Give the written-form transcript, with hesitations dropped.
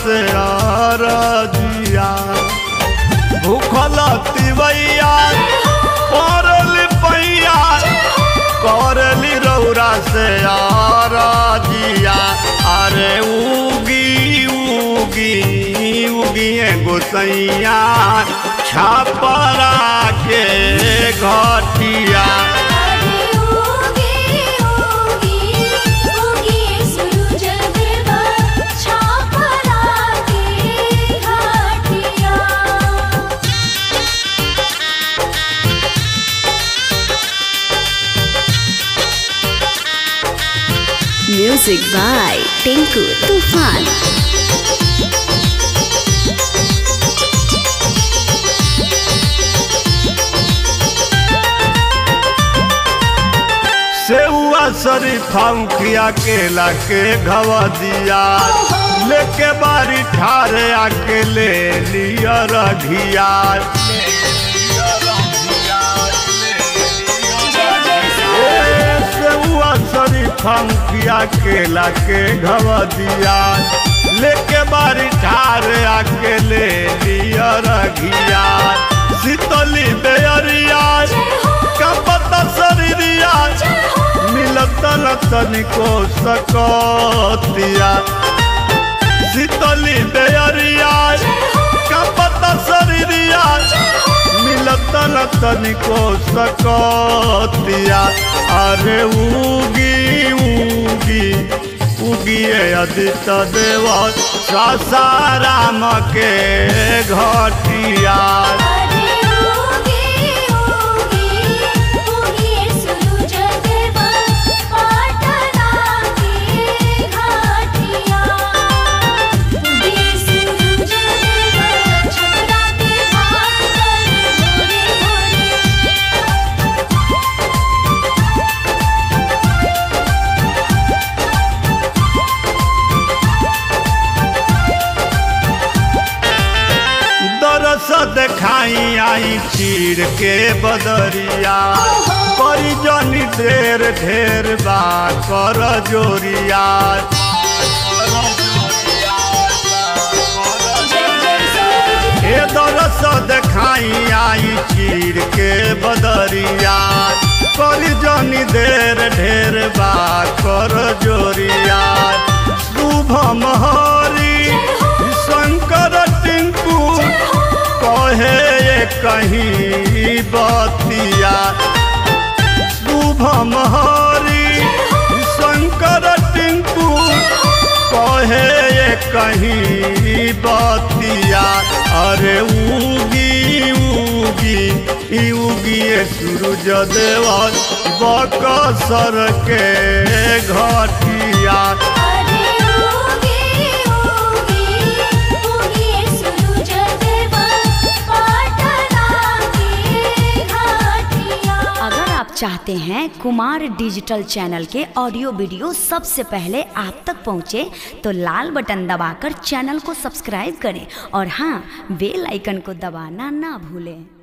से अरजिया भूखल तिवैया परली पैया करली रौरा से अरजिया। अरे उगी उगी उगिए गोसैया छपरा के घटिया। Music by Tinku Tufan। सेउआ शरीफा मुखिया केला के घवा दिया लेके बारी ठारे आके ले लिया रघिया। सेउआ शरीफा मुखिया केला के घवा दिया लेके बारी ठारे आके ले लिया रघिया। शीतली बेअरिया कपत शरीरिया मिलत तनिको सकतिया। शीतली बेअरिया कपत शरीरिया मिलत तनिको सकतिया। अरे उगी उगी उगिए आदित्य देव सासाराम के घटिया। देखाई आई चीर के बदरिया करी जनी ढेर ढेर बा कर जोरिया। ए दरस देखाई आई चीर के बदरिया करी जनी ढेर ढेर बा कर जोरिया। शुभम हरि शंकर टिंकू कहे कहीं बतिया। शुभम हरि शंकर टिंकू कहे कहीं बतिया। अरे उगी उगी उगिए सूरज देव बकसर के घटिया। चाहते हैं कुमार डिजिटल चैनल के ऑडियो वीडियो सबसे पहले आप तक पहुंचे तो लाल बटन दबाकर चैनल को सब्सक्राइब करें और हाँ बेल आइकन को दबाना ना भूलें।